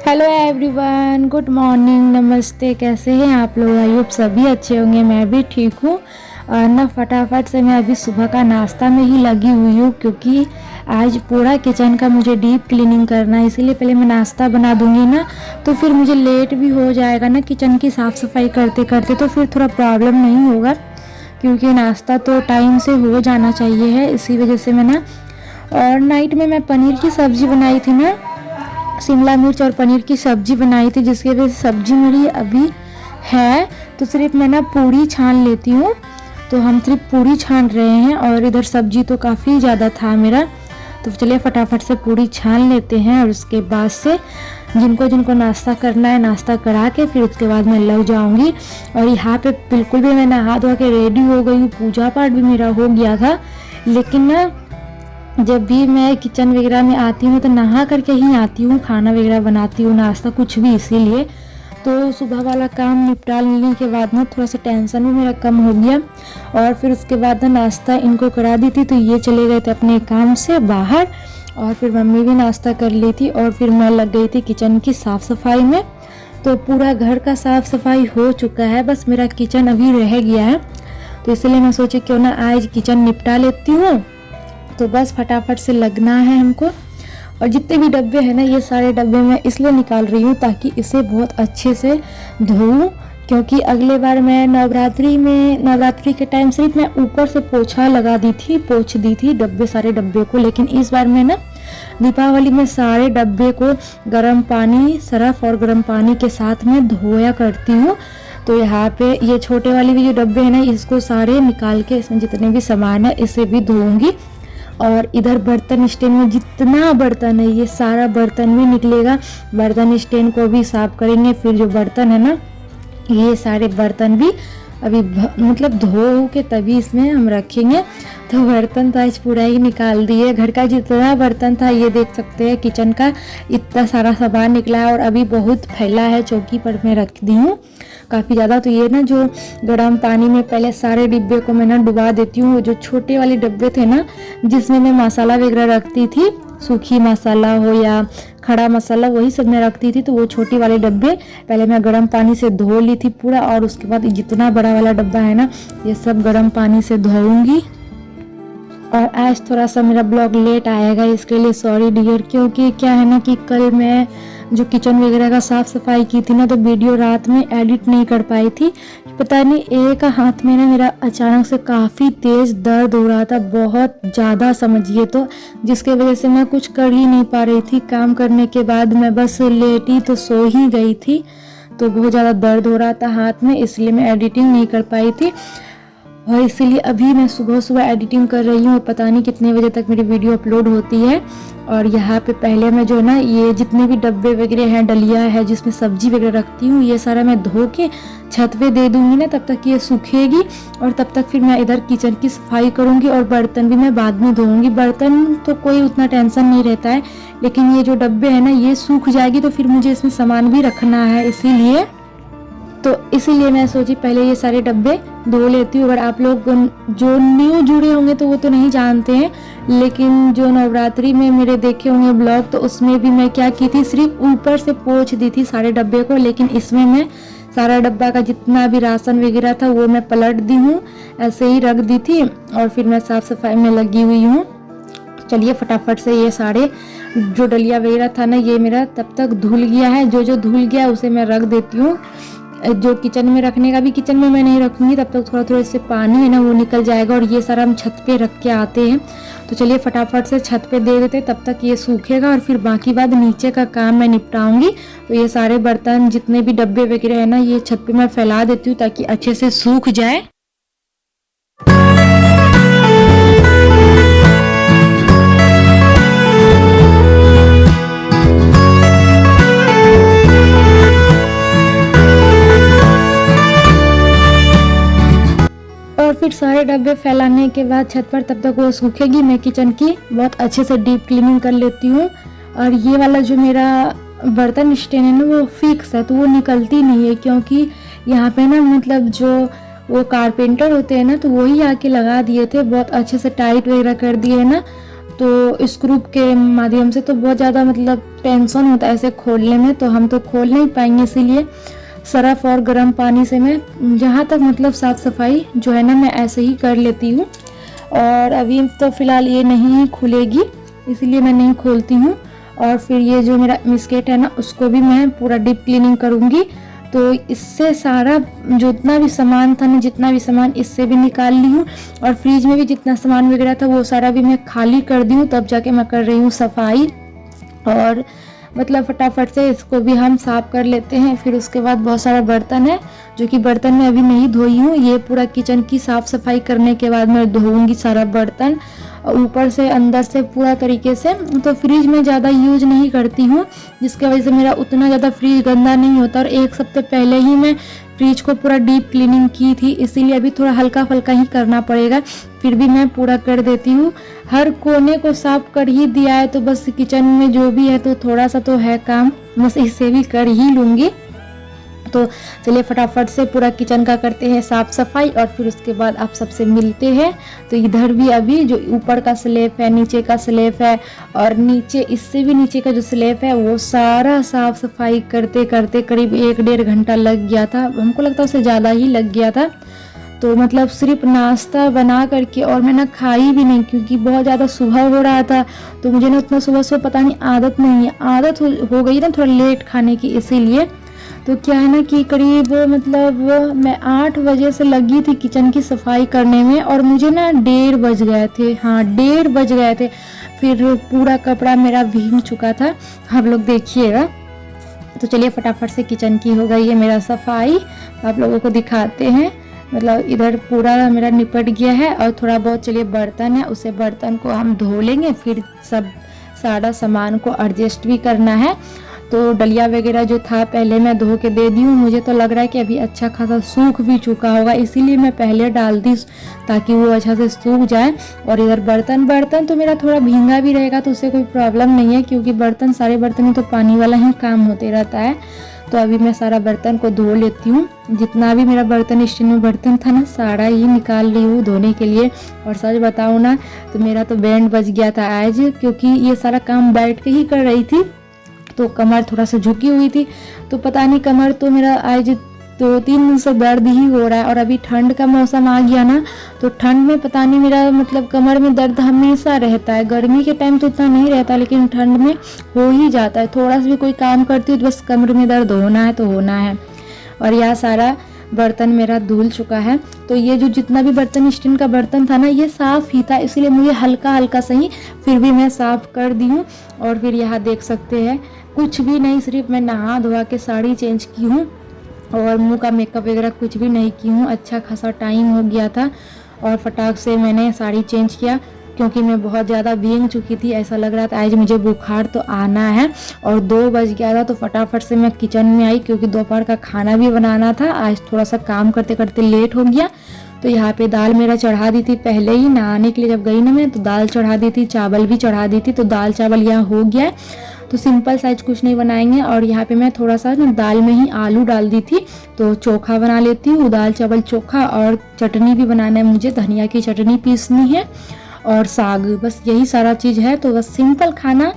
Hello everyone, good morning, नमस्ते। कैसे हैं आप लोग? आई होप सभी अच्छे होंगे। मैं भी ठीक हूँ। और ना फटाफट से मैं अभी सुबह का नाश्ता में ही लगी हुई हूँ, क्योंकि आज पूरा किचन का मुझे डीप क्लीनिंग करना है। इसीलिए पहले मैं नाश्ता बना दूँगी ना, तो फिर मुझे लेट भी हो जाएगा ना किचन की साफ़ सफाई करते करते, तो फिर थोड़ा प्रॉब्लम नहीं होगा, क्योंकि नाश्ता तो टाइम से हो जाना चाहिए है। इसी वजह से मैं ना, और नाइट में मैं पनीर की सब्ज़ी बनाई थी ना, शिमला मिर्च और पनीर की सब्ज़ी बनाई थी, जिसकी वजह से सब्ज़ी मेरी अभी है। तो सिर्फ मैं ना पूरी छान लेती हूँ। तो हम सिर्फ पूरी छान रहे हैं, और इधर सब्ज़ी तो काफ़ी ज़्यादा था मेरा। तो चलिए फटाफट से पूरी छान लेते हैं, और उसके बाद से जिनको जिनको नाश्ता करना है नाश्ता करा के फिर उसके बाद मैं लग जाऊँगी। और यहाँ पे बिल्कुल भी मैं नहा धो के रेडी हो गई हूँ। पूजा पाठ भी मेरा हो गया था, लेकिन ना जब भी मैं किचन वगैरह में आती हूँ तो नहा करके ही आती हूँ, खाना वगैरह बनाती हूँ, नाश्ता कुछ भी। इसीलिए तो सुबह वाला काम निपटा लेने के बाद ना थोड़ा सा टेंशन भी मेरा कम हो गया। और फिर उसके बाद ना नाश्ता इनको करा दी थी, तो ये चले गए थे अपने काम से बाहर, और फिर मम्मी भी नाश्ता कर ली थी, और फिर मैं लग गई थी किचन की साफ़ सफाई में। तो पूरा घर का साफ़ सफाई हो चुका है, बस मेरा किचन अभी रह गया है। तो इसलिए मैं सोची क्यों ना आज किचन निपटा लेती हूँ। तो बस फटाफट से लगना है हमको। और जितने भी डब्बे हैं ना, ये सारे डब्बे मैं इसलिए निकाल रही हूँ ताकि इसे बहुत अच्छे से धोऊं, क्योंकि अगले बार मैं नवरात्रि के टाइम सिर्फ मैं ऊपर से पोछा लगा दी थी, पोछ दी थी सारे डब्बे को। लेकिन इस बार मैं ना दीपावली में सारे डब्बे को गर्म पानी, सरफ और गर्म पानी के साथ में धोया करती हूँ। तो यहाँ पे ये छोटे वाले भी जो डब्बे हैं ना, इसको सारे निकाल के इसमें जितने भी सामान है इसे भी धोऊंगी। और इधर बर्तन स्टैंड में जितना बर्तन है ये सारा बर्तन भी निकलेगा, बर्तन स्टैंड को भी साफ करेंगे। फिर जो बर्तन है ना, ये सारे बर्तन भी अभी मतलब धो के तभी इसमें हम रखेंगे। तो बर्तन तो आज पूरा ही निकाल दिए। घर का जितना बर्तन था, ये देख सकते हैं किचन का इतना सारा सामान निकला है, और अभी बहुत फैला है। चौकी पर मैं रख दी हूँ काफ़ी ज़्यादा। तो ये ना जो गर्म पानी में पहले सारे डिब्बे को मैं ना डुबा देती हूँ। जो छोटे वाले डब्बे थे ना, जिसमें मैं मसाला वगैरह रखती थी, सूखी मसाला हो या खड़ा मसाला, वही सब मैं रखती थी। तो वो छोटी वाले डब्बे पहले मैं गर्म पानी से धो ली थी पूरा, और उसके बाद जितना बड़ा वाला डब्बा है ना, ये सब गर्म पानी से धोऊंगी। और आज थोड़ा सा मेरा ब्लॉग लेट आएगा, इसके लिए सॉरी डियर। क्योंकि क्या है ना कि कल मैं जो किचन वगैरह का साफ़ सफाई की थी ना, तो वीडियो रात में एडिट नहीं कर पाई थी। पता नहीं एक हाथ में ना मेरा अचानक से काफ़ी तेज़ दर्द हो रहा था, बहुत ज़्यादा समझिए। तो जिसके वजह से मैं कुछ कर ही नहीं पा रही थी। काम करने के बाद मैं बस लेटी तो सो ही गई थी। तो बहुत ज़्यादा दर्द हो रहा था हाथ में, इसलिए मैं एडिटिंग नहीं कर पाई थी। और इसीलिए अभी मैं सुबह सुबह एडिटिंग कर रही हूँ। पता नहीं कितने बजे तक मेरी वीडियो अपलोड होती है। और यहाँ पे पहले मैं जो है ना, ये जितने भी डब्बे वगैरह हैं, डलिया है जिसमें सब्जी वगैरह रखती हूँ, ये सारा मैं धो के छत पे दे दूँगी ना, तब तक ये सूखेगी। और तब तक फिर मैं इधर किचन की सफाई करूँगी, और बर्तन भी मैं बाद में धोऊँगी। बर्तन तो कोई उतना टेंशन नहीं रहता है, लेकिन ये जो डब्बे हैं ना, ये सूख जाएगी तो फिर मुझे इसमें सामान भी रखना है। इसीलिए मैं सोची पहले ये सारे डब्बे धो लेती हूँ। अगर आप लोग जो न्यू जुड़े होंगे तो वो तो नहीं जानते हैं, लेकिन जो नवरात्रि में मेरे देखे होंगे ब्लॉग, तो उसमें भी मैं क्या की थी, सिर्फ ऊपर से पोंछ दी थी सारे डब्बे को। लेकिन इसमें मैं सारा डब्बा का जितना भी राशन वगैरह था वो मैं पलट दी हूँ, ऐसे ही रख दी थी। और फिर मैं साफ़ सफाई में लगी हुई हूँ। चलिए फटाफट से ये सारे जो डलिया वगैरह था ना, ये मेरा तब तक धुल गया है। जो धुल गया उसे मैं रख देती हूँ। जो किचन में रखने का भी किचन में मैं नहीं रखूंगी, तब तक थोड़ा थोड़ा इससे पानी है ना वो निकल जाएगा। और ये सारा हम छत पे रख के आते हैं। तो चलिए फटाफट से छत पे दे देते, तब तक ये सूखेगा, और फिर बाकी बाद नीचे का काम मैं निपटाऊंगी। तो ये सारे बर्तन जितने भी डब्बे वगैरह है ना, ये छत पे मैं फैला देती हूँ ताकि अच्छे से सूख जाए। फिर सारे डब्बे फैलाने के बाद छत पर, तब तक वो सूखेगी, मैं किचन की बहुत अच्छे से डीप क्लीनिंग कर लेती हूँ। और ये वाला जो मेरा बर्तन स्टैंड है ना, वो फिक्स है, तो वो निकलती नहीं है। क्योंकि यहाँ पे ना मतलब जो वो कारपेंटर होते हैं ना, तो वही आके लगा दिए थे, बहुत अच्छे से टाइट वगैरह कर दिए है ना। तो स्क्रू के माध्यम से तो बहुत ज़्यादा मतलब टेंशन होता है ऐसे खोलने में, तो हम तो खोल नहीं पाएंगे। इसीलिए सरफ और गर्म पानी से मैं जहाँ तक मतलब साफ़ सफाई जो है ना मैं ऐसे ही कर लेती हूँ। और अभी तो फ़िलहाल ये नहीं खुलेगी, इसलिए मैं नहीं खोलती हूँ। और फिर ये जो मेरा बिस्किट है ना उसको भी मैं पूरा डीप क्लीनिंग करूँगी। तो इससे सारा जितना भी सामान था ना, जितना भी सामान इससे भी निकाल ली हूँ। और फ्रिज में भी जितना सामान वगैरह था वो सारा भी मैं खाली कर दी हूँ, तब जाके मैं कर रही हूँ सफाई। और मतलब फटाफट से इसको भी हम साफ़ कर लेते हैं। फिर उसके बाद बहुत सारा बर्तन है जो कि बर्तन मैं अभी नहीं धोई हूँ। ये पूरा किचन की साफ़ सफाई करने के बाद मैं धोऊंगी सारा बर्तन, ऊपर से अंदर से पूरा तरीके से। तो फ्रिज में ज़्यादा यूज नहीं करती हूँ, जिसकी वजह से मेरा उतना ज़्यादा फ्रिज गंदा नहीं होता। और एक हफ्ते पहले ही मैं फ्रिज को पूरा डीप क्लीनिंग की थी, इसीलिए अभी थोड़ा हल्का फुल्का ही करना पड़ेगा। फिर भी मैं पूरा कर देती हूँ, हर कोने को साफ कर ही दिया है। तो बस किचन में जो भी है तो थोड़ा सा तो है काम, बस इससे भी कर ही लूँगी। तो चलिए फटाफट से पूरा किचन का करते हैं साफ सफाई, और फिर उसके बाद आप सबसे मिलते हैं। तो इधर भी अभी जो ऊपर का स्लैब है, नीचे का स्लैब है, और नीचे इससे भी नीचे का जो स्लैब है वो सारा साफ सफाई करते करते करीब 1-1.5 घंटा लग गया था। हमको लगता है उससे ज़्यादा ही लग गया था। तो मतलब सिर्फ नाश्ता बना करके, और मैं ना खाई भी नहीं क्योंकि बहुत ज़्यादा सुबह हो रहा था। तो मुझे ना उतना सुबह सुबह पता नहीं आदत नहीं है, आदत हो गई ना थोड़ा लेट खाने की, इसीलिए। तो क्या है ना कि करीब मतलब मैं 8 बजे से लगी थी किचन की सफाई करने में, और मुझे ना 1:30 बज गए थे। हाँ 1:30 बज गए थे। फिर पूरा कपड़ा मेरा भीग चुका था, आप लोग देखिएगा। तो चलिए फटाफट से किचन की हो गई है मेरा सफाई, आप लोगों को दिखाते हैं। मतलब इधर पूरा मेरा निपट गया है, और थोड़ा बहुत चलिए बर्तन है, उसे बर्तन को हम धो लेंगे। फिर सब सारा सामान को एडजस्ट भी करना है। तो डलिया वगैरह जो था पहले मैं धो के दे दी हूँ। मुझे तो लग रहा है कि अभी अच्छा खासा सूख भी चुका होगा, इसीलिए मैं पहले डाल दी ताकि वो अच्छा से सूख जाए। और इधर बर्तन तो मेरा थोड़ा भींगा भी रहेगा तो उससे कोई प्रॉब्लम नहीं है, क्योंकि सारे बर्तन में तो पानी वाला ही काम होते रहता है। तो अभी मैं सारा बर्तन को धो लेती हूँ। जितना भी मेरा बर्तन स्टैंड में बर्तन था ना सारा ही निकाल रही हूँ धोने के लिए। और सच बताऊँ ना तो मेरा तो बैंड बज गया था आज, क्योंकि ये सारा काम बैठ के ही कर रही थी, तो कमर थोड़ा सा झुकी हुई थी। तो पता नहीं कमर तो मेरा आज 2-3 दिन से दर्द ही हो रहा है। और अभी ठंड का मौसम आ गया ना, तो ठंड में पता नहीं मेरा मतलब कमर में दर्द हमेशा रहता है। गर्मी के टाइम तो उतना नहीं रहता, लेकिन ठंड में हो ही जाता है। थोड़ा सा भी कोई काम करती हूँ तो बस कमर में दर्द होना है तो होना है। और यह सारा बर्तन मेरा धुल चुका है। तो ये जो जितना भी बर्तन स्टील का बर्तन था ना ये साफ़ ही था, इसलिए मुझे हल्का हल्का सही फिर भी मैं साफ़ कर दी हूँ। और फिर यहाँ देख सकते हैं कुछ भी नहीं, सिर्फ मैं नहा धोवा के साड़ी चेंज की हूँ और मुंह का मेकअप वगैरह कुछ भी नहीं की हूँ। अच्छा खासा टाइम हो गया था और फटाक से मैंने साड़ी चेंज किया, क्योंकि मैं बहुत ज़्यादा भीग चुकी थी। ऐसा लग रहा था आज मुझे बुखार तो आना है। और 2 बज गया था, तो फटाफट से मैं किचन में आई, क्योंकि दोपहर का खाना भी बनाना था। आज थोड़ा सा काम करते करते लेट हो गया। तो यहाँ पे दाल मेरा चढ़ा दी थी पहले ही, नहाने के लिए जब गई ना मैं तो दाल चढ़ा दी थी, चावल भी चढ़ा दी थी। तो दाल चावल यहाँ हो गया है। तो सिंपल साइज कुछ नहीं बनाएंगे। और यहाँ पे मैं थोड़ा सा ना दाल में ही आलू डाल दी थी, तो चोखा बना लेती हूँ। दाल चावल चोखा, और चटनी भी बनाना है मुझे, धनिया की चटनी पीसनी है और साग, बस यही सारा चीज़ है। तो बस सिंपल खाना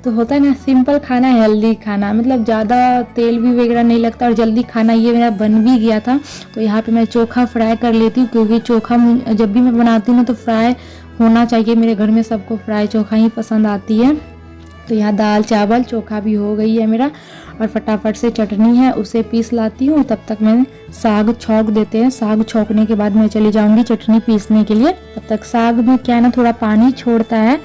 तो होता है ना, सिंपल खाना हेल्दी खाना, मतलब ज़्यादा तेल भी वगैरह नहीं लगता और जल्दी खाना ये मेरा बन भी गया था। तो यहाँ पे मैं चोखा फ्राई कर लेती हूँ, क्योंकि चोखा जब भी मैं बनाती हूँ ना तो फ्राई होना चाहिए। मेरे घर में सबको फ्राई चोखा ही पसंद आती है। तो यहाँ दाल चावल चोखा भी हो गई है मेरा, और फटाफट से चटनी है उसे पीस लाती हूँ। तब तक मैं साग छौंक देते हैं, साग छौंकने के बाद मैं चली जाऊँगी चटनी पीसने के लिए। तब तक साग में क्या है ना थोड़ा पानी छोड़ता है,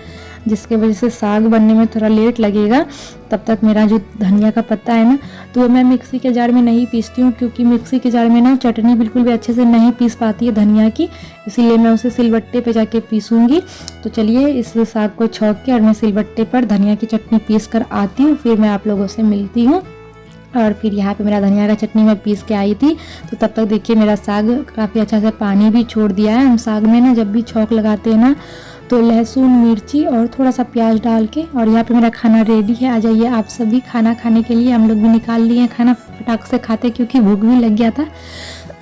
जिसके वजह से साग बनने में थोड़ा लेट लगेगा। तब तक मेरा जो धनिया का पत्ता है ना तो मैं मिक्सी के जार में नहीं पीसती हूँ, क्योंकि मिक्सी के जार में ना चटनी बिल्कुल भी अच्छे से नहीं पीस पाती है धनिया की, इसीलिए मैं उसे सिलबट्टे पे जाके पीसूँगी। तो चलिए इस साग को छौंक के और मैं सिलबट्टे पर धनिया की चटनी पीस कर आती हूँ, फिर मैं आप लोगों से मिलती हूँ। और फिर यहाँ पे मेरा धनिया का चटनी मैं पीस के आई थी। तो तब तक देखिए मेरा साग काफ़ी अच्छा से पानी भी छोड़ दिया है। हम साग में ना जब भी छौंक लगाते हैं ना तो लहसुन मिर्ची और थोड़ा सा प्याज डाल के। और यहाँ पे मेरा खाना रेडी है, आ जाइए आप सभी खाना खाने के लिए। हम लोग भी निकाल लिए खाना, फटाक से खाते क्योंकि भूख भी लग गया था।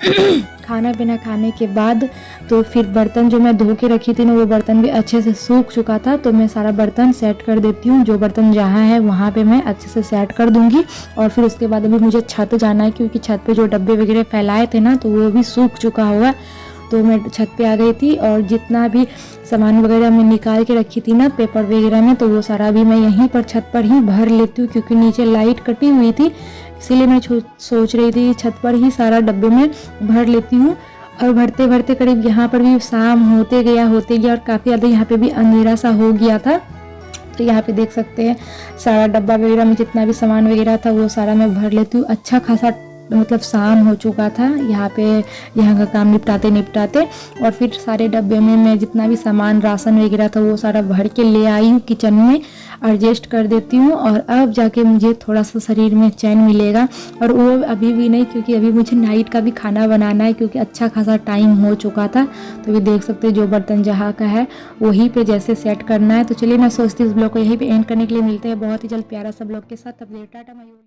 खाना पीना खाने के बाद तो फिर बर्तन जो मैं धो के रखी थी ना, वो बर्तन भी अच्छे से सूख चुका था। तो मैं सारा बर्तन सेट कर देती हूँ, जो बर्तन जहाँ है वहाँ पे मैं अच्छे से सेट कर दूँगी। और फिर उसके बाद अभी मुझे छत जाना है, क्योंकि छत पे जो डब्बे वगैरह फैलाए थे ना, तो वो भी सूख चुका हुआ। तो मैं छत पे आ गई थी और जितना भी सामान वगैरह मैं निकाल के रखी थी ना पेपर वगैरह में, तो वो सारा भी मैं यहीं पर छत पर ही भर लेती हूँ, क्योंकि नीचे लाइट कटी हुई थी। इसीलिए मैं सोच रही थी छत पर ही सारा डब्बे में भर लेती हूँ। और भरते भरते करीब यहाँ पर भी शाम होते गया और काफ़ी ज़्यादा यहाँ पे भी अंधेरा सा हो गया था। तो यहाँ पे देख सकते हैं सारा डब्बा वगैरह में जितना भी सामान वगैरह था वो सारा मैं भर लेती हूँ। अच्छा खासा मतलब शाम हो चुका था यहाँ का काम निपटाते निपटाते। और फिर सारे डब्बे में मैं जितना भी सामान राशन वगैरह था वो सारा भर के ले आई हूँ, किचन में एडजस्ट कर देती हूँ। और अब जाके मुझे थोड़ा सा शरीर में चैन मिलेगा। और वो अभी भी नहीं, क्योंकि अभी मुझे नाइट का भी खाना बनाना है, क्योंकि अच्छा खासा टाइम हो चुका था। तो ये देख सकते हैं जो बर्तन जहाँ का है वहीं पे जैसे सेट करना है। तो चलिए मैं सोचती हूँ इस ब्लॉग को यहीं पे एंड करने के लिए। मिलते हैं बहुत ही जल्द प्यारा सा ब्लॉग के साथ। तब टाटा।